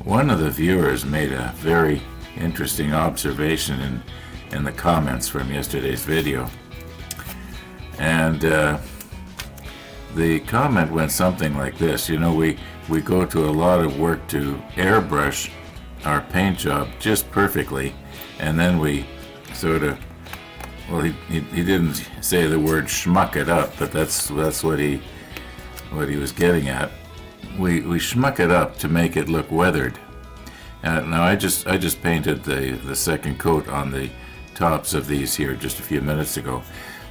One of the viewers made a very interesting observation in the comments from yesterday's video. And the comment went something like this. You know, we go to a lot of work to airbrush our paint job just perfectly, and then we sort of, well, he didn't say the word schmuck it up, but that's what he was getting at. We schmuck it up to make it look weathered. Now I just painted the second coat on the tops of these here just a few minutes ago.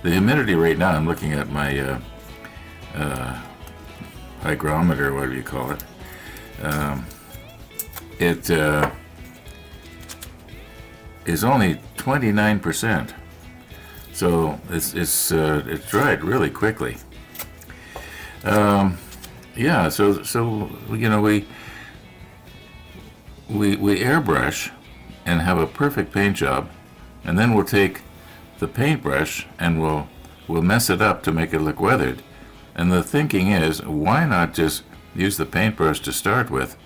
The humidity right now, I'm looking at my hygrometer, whatever you call it. It is only 29%, so it's dried really quickly. Yeah, so you know, we airbrush and have a perfect paint job, and then we'll take the paintbrush and we'll mess it up to make it look weathered. And the thinking is, why not just use the paintbrush to start with,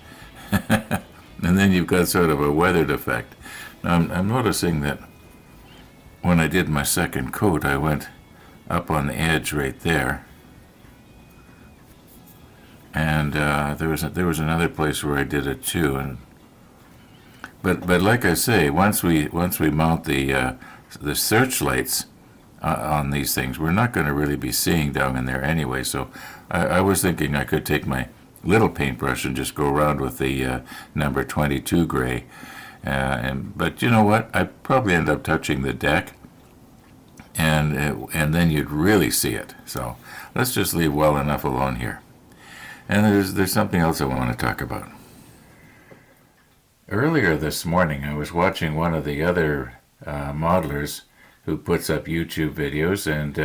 and then you've got sort of a weathered effect. Now I'm noticing that when I did my second coat, I went up on the edge right there. And there was another place where I did it too, but like I say, once we mount the searchlights on these things, we're not going to really be seeing down in there anyway. So I was thinking I could take my little paintbrush and just go around with the number 22 gray, but you know what? I'd probably end up touching the deck, and then you'd really see it. So let's just leave well enough alone here. And there's something else I want to talk about. Earlier this morning, I was watching one of the other modelers who puts up YouTube videos, and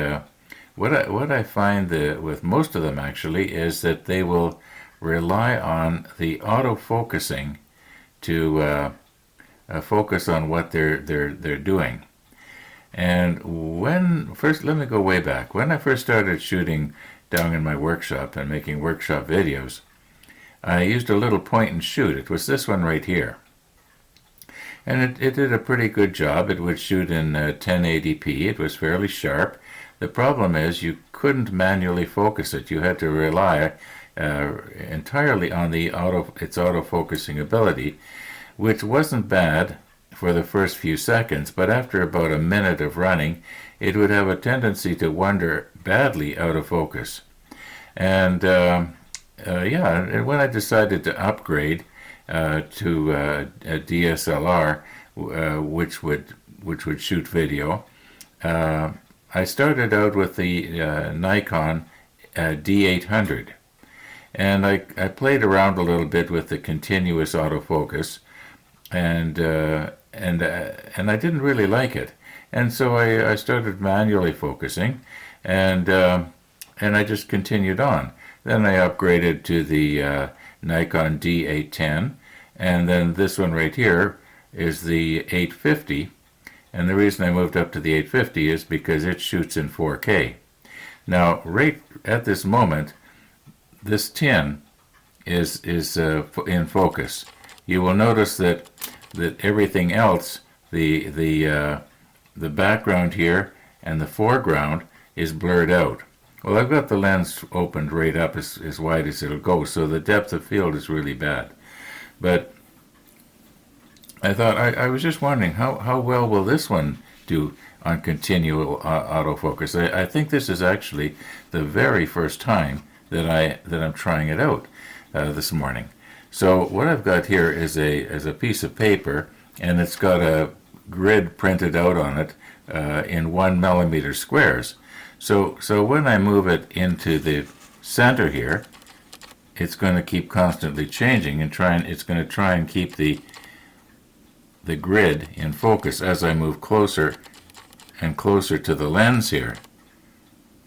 what I find with most of them actually is that they will rely on the autofocusing to focus on what they're doing. And first, let me go way back. When I first started shooting down in my workshop and making workshop videos, I used a little point and shoot. It was this one right here. And it did a pretty good job. It would shoot in 1080p. It was fairly sharp. The problem is you couldn't manually focus it. You had to rely entirely on its autofocusing ability, which wasn't bad for the first few seconds, but after about a minute of running, it would have a tendency to wander badly out of focus. And yeah, when I decided to upgrade to a DSLR, which would shoot video, I started out with the Nikon D800, and I played around a little bit with the continuous autofocus, and I didn't really like it. And so I started manually focusing, and I just continued on. Then I upgraded to the Nikon D810, and then this one right here is the 850. And the reason I moved up to the 850 is because it shoots in 4K. Now, right at this moment, this tin is in focus. You will notice that everything else, the background here and the foreground, is blurred out. Well, I've got the lens opened right up as wide as it'll go, so the depth of field is really bad. But I thought, I was just wondering, how well will this one do on continual autofocus? I think this is actually the very first time that I'm trying it out this morning. So what I've got here is a piece of paper, and it's got a grid printed out on it in 1 millimeter squares. So when I move it into the center here, it's going to keep constantly changing and it's going to try and keep the grid in focus as I move closer and closer to the lens here.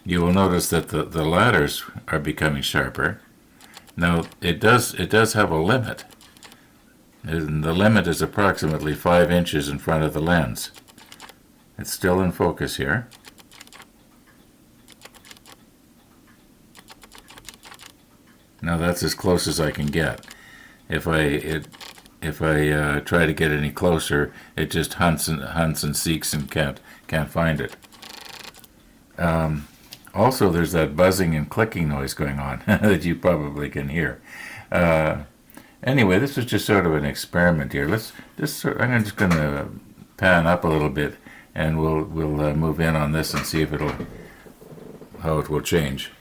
You will notice that the ladders are becoming sharper. Now it does have a limit, and the limit is approximately 5 inches in front of the lens. It's still in focus here. Now that's as close as I can get. If if I try to get any closer, it just hunts and seeks and can't find it. Also, there's that buzzing and clicking noise going on that you probably can hear. Anyway, this was just sort of an experiment here. I'm just going to pan up a little bit, and we'll move in on this and see if how it will change.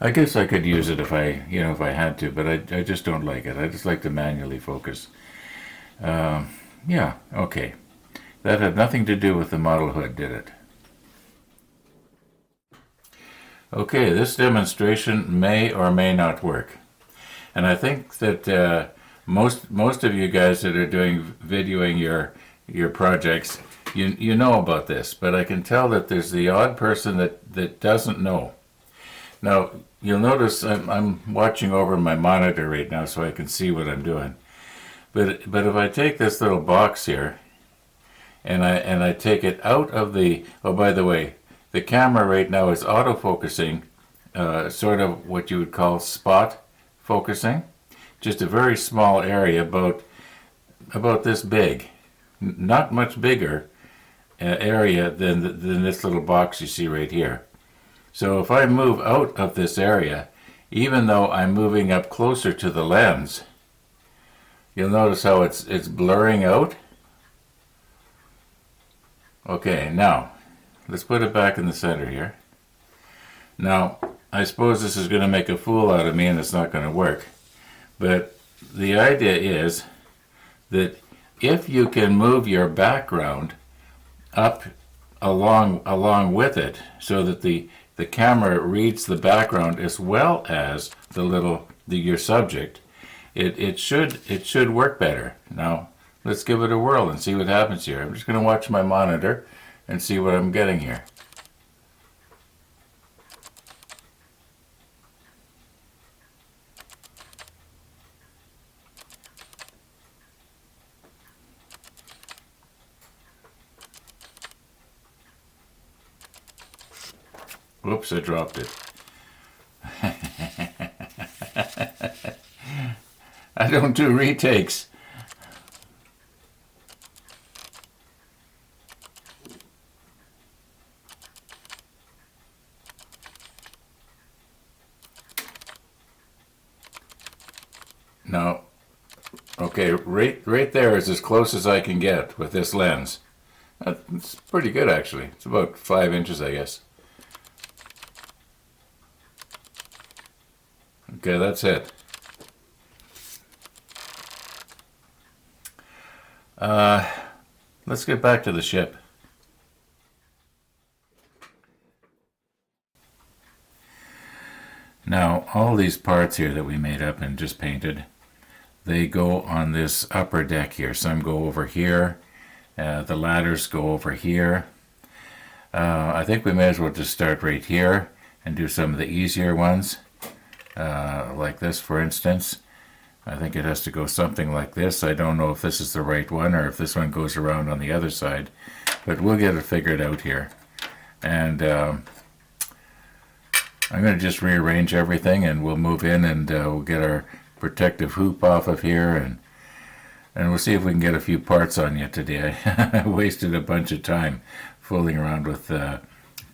I guess I could use it if I had to, but I just don't like it. I just like to manually focus. Yeah, okay. That had nothing to do with the model hood, did it? Okay, this demonstration may or may not work. And I think that most of you guys that are videoing your projects, you know about this, but I can tell that there's the odd person that doesn't know. Now, you'll notice I'm watching over my monitor right now so I can see what I'm doing. But if I take this little box here and I take it out of the, oh, by the way, the camera right now is autofocusing, sort of what you would call spot focusing, just a very small area, about this big, not much bigger area than this little box you see right here. So if I move out of this area, even though I'm moving up closer to the lens, you'll notice how it's blurring out. Okay, now let's put it back in the center here. Now, I suppose this is going to make a fool out of me and it's not going to work. But the idea is that if you can move your background up along with it so that the camera reads the background as well as your subject, it should work better. Now, let's give it a whirl and see what happens here. I'm just going to watch my monitor and see what I'm getting here. Whoops, I dropped it. I don't do retakes. No. Okay, right there is as close as I can get with this lens. It's pretty good, actually. It's about 5 inches, I guess. Okay, that's it. Let's get back to the ship. Now, all these parts here that we made up and just painted, they go on this upper deck here. Some go over here. The ladders go over here. I think we may as well just start right here and do some of the easier ones. Like this, for instance. I think it has to go something like this. I don't know if this is the right one or if this one goes around on the other side, but we'll get it figured out here. And I'm going to just rearrange everything, and we'll move in, and we'll get our protective hoop off of here, and we'll see if we can get a few parts on you today. I wasted a bunch of time fooling around with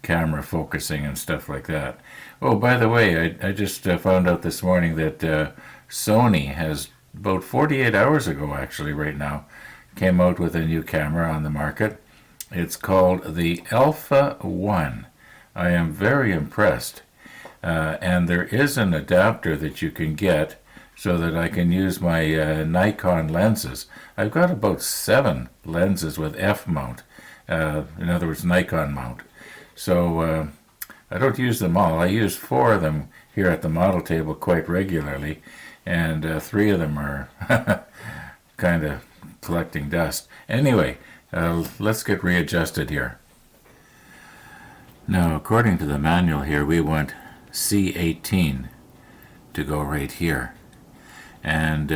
camera focusing and stuff like that. Oh, by the way, I just found out this morning that Sony has, about 48 hours ago actually right now, came out with a new camera on the market. It's called the Alpha 1. I am very impressed. And there is an adapter that you can get so that I can use my Nikon lenses. I've got about 7 lenses with F mount, in other words, Nikon mount. So I don't use them all. I use 4 of them here at the model table quite regularly, and 3 of them are kind of collecting dust. Anyway, let's get readjusted here. Now, according to the manual here, we want C18 to go right here. And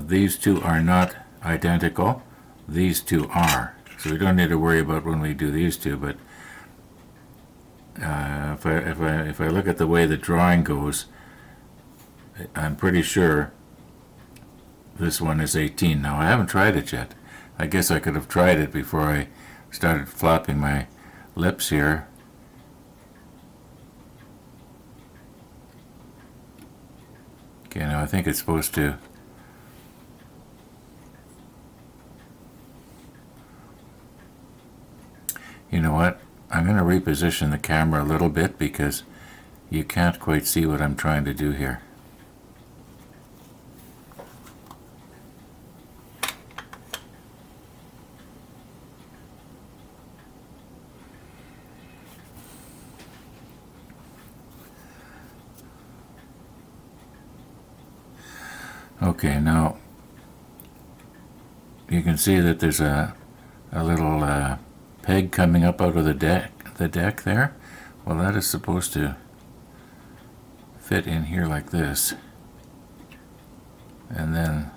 these two are not identical. These two are. So we don't need to worry about when we do these two, but If I look at the way the drawing goes, I'm pretty sure this one is 18. Now I haven't tried it yet. I guess I could have tried it before I started flapping my lips here. Okay, now I think it's supposed to. You know what? I'm going to reposition the camera a little bit because you can't quite see what I'm trying to do here. Okay, now you can see that there's a little peg coming up out of the deck there. Well, that is supposed to fit in here like this, and then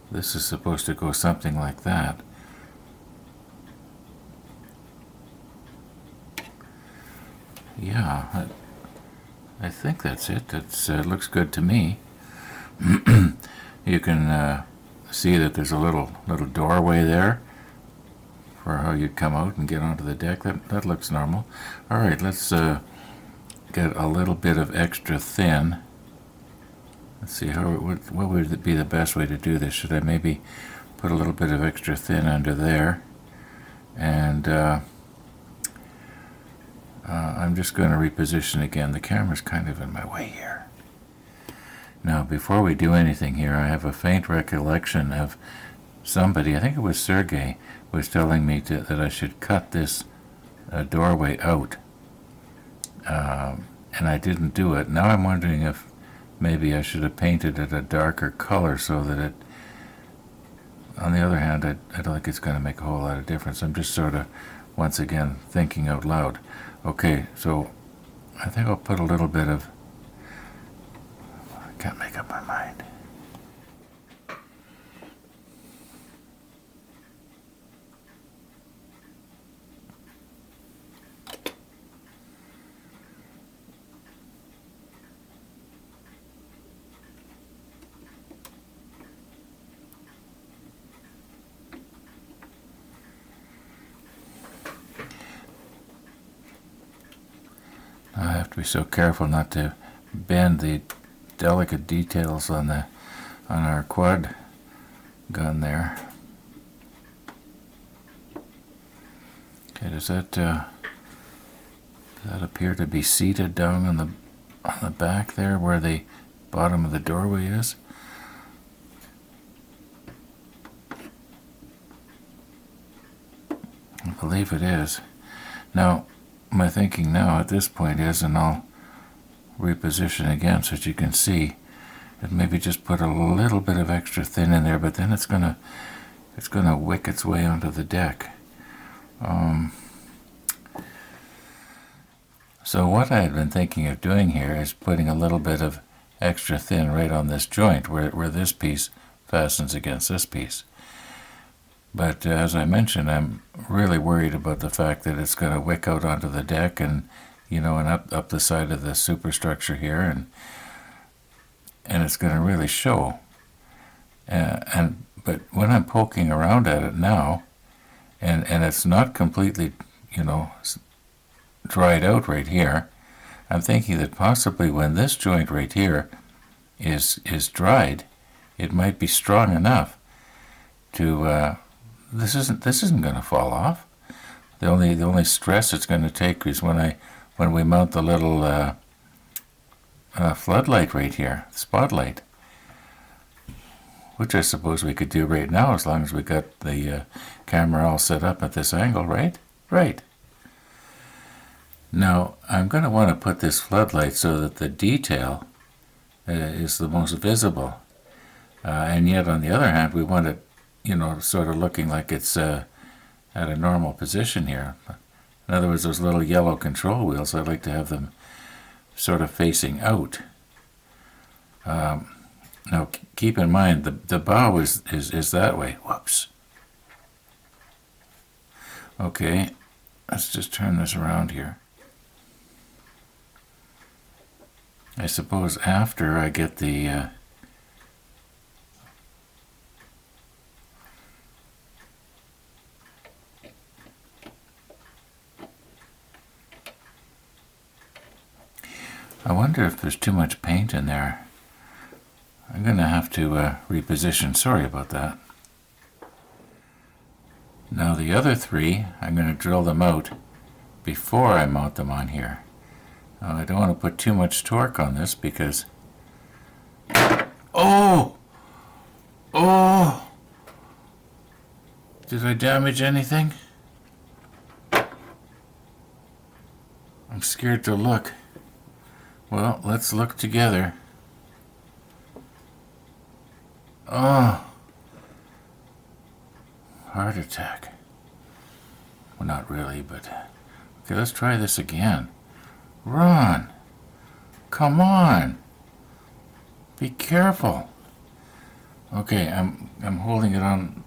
this is supposed to go something like that. Yeah, I think that's it. It looks good to me. You can see that there's a little doorway there for how you'd come out and get onto the deck. That looks normal. All right, let's get a little bit of extra thin. Let's see what would be the best way to do this. Should I maybe put a little bit of extra thin under there? And I'm just going to reposition again. The camera's kind of in my way here. Now, before we do anything here, I have a faint recollection of somebody, I think it was Sergey, was telling me that I should cut this doorway out. And I didn't do it. Now I'm wondering if maybe I should have painted it a darker color so that it, on the other hand, I don't think it's going to make a whole lot of difference. I'm just sort of, once again, thinking out loud. Okay, so I think I'll put a little bit of, I can't make up my mind. I have to be so careful not to bend the delicate details on our quad gun there. Okay, does that appear to be seated down on the back there where the bottom of the doorway is? I believe it is. Now, my thinking now at this point is, and I'll reposition again so that you can see, that maybe just put a little bit of extra thin in there, but then it's gonna wick its way onto the deck. So what I had been thinking of doing here is putting a little bit of extra thin right on this joint where this piece fastens against this piece. But as I mentioned, I'm really worried about the fact that it's going to wick out onto the deck and, and up the side of the superstructure here, and it's going to really show. But when I'm poking around at it now, and it's not completely, dried out right here, I'm thinking that possibly when this joint right here is dried, it might be strong enough to. This isn't going to fall off. The only stress it's going to take is when we mount the little floodlight right here, spotlight, which I suppose we could do right now as long as we got the camera all set up at this angle, right? Right. Now I'm going to want to put this floodlight so that the detail is the most visible, and yet on the other hand we want it, sort of looking like it's at a normal position here. In other words, those little yellow control wheels, I like to have them sort of facing out. Now, keep in mind, the bow is that way. Whoops. Okay, let's just turn this around here. I suppose after I get the I wonder if there's too much paint in there. I'm going to have to reposition. Sorry about that. Now the other three, I'm going to drill them out before I mount them on here. Now I don't want to put too much torque on this because... Oh! Oh! Did I damage anything? I'm scared to look. Well, let's look together. Oh! Heart attack. Well, not really, but... Okay, let's try this again. Run! Come on! Be careful! Okay, I'm holding it on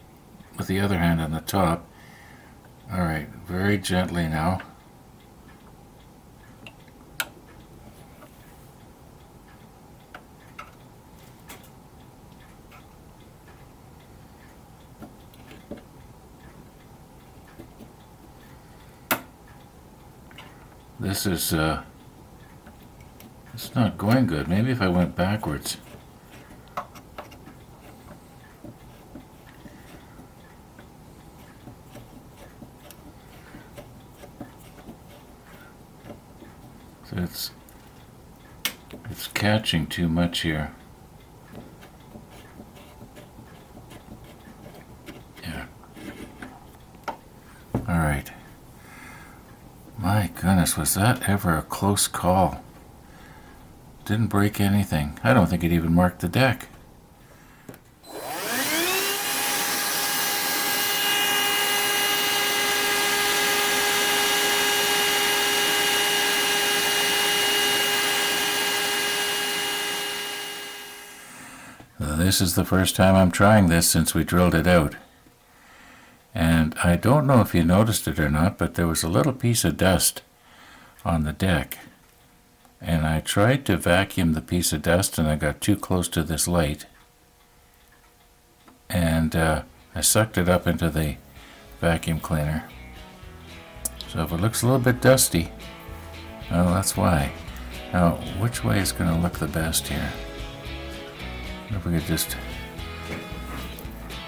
with the other hand on the top. Alright, very gently now. This is, it's not going good. Maybe if I went backwards. So it's catching too much here. Yeah. All right. My goodness, was that ever a close call? Didn't break anything. I don't think it even marked the deck. This is the first time I'm trying this since we drilled it out. And I don't know if you noticed it or not, but there was a little piece of dust on the deck. And I tried to vacuum the piece of dust and I got too close to this light. And I sucked it up into the vacuum cleaner. So if it looks a little bit dusty, well, that's why. Now, which way is going to look the best here? If we could just...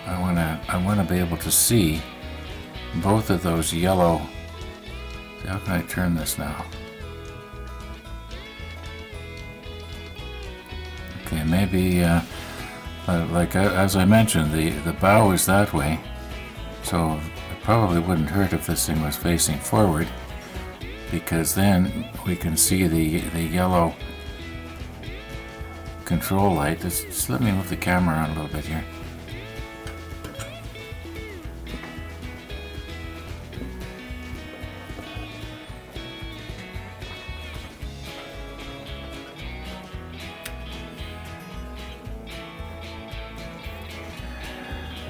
I want to be able to see both of those yellow... How can I turn this now? Okay, maybe, like as I mentioned, the bow is that way, so it probably wouldn't hurt if this thing was facing forward, because then we can see the yellow control light. Just let me move the camera around a little bit here.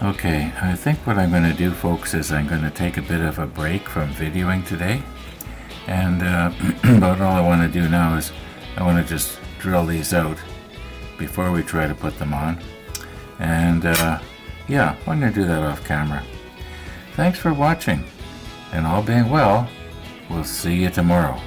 Okay, I think what I'm going to do, folks, is I'm going to take a bit of a break from videoing today. And about all I want to do now is I want to just drill these out before we try to put them on. And yeah, I'm going to do that off camera. Thanks for watching, and all being well, we'll see you tomorrow.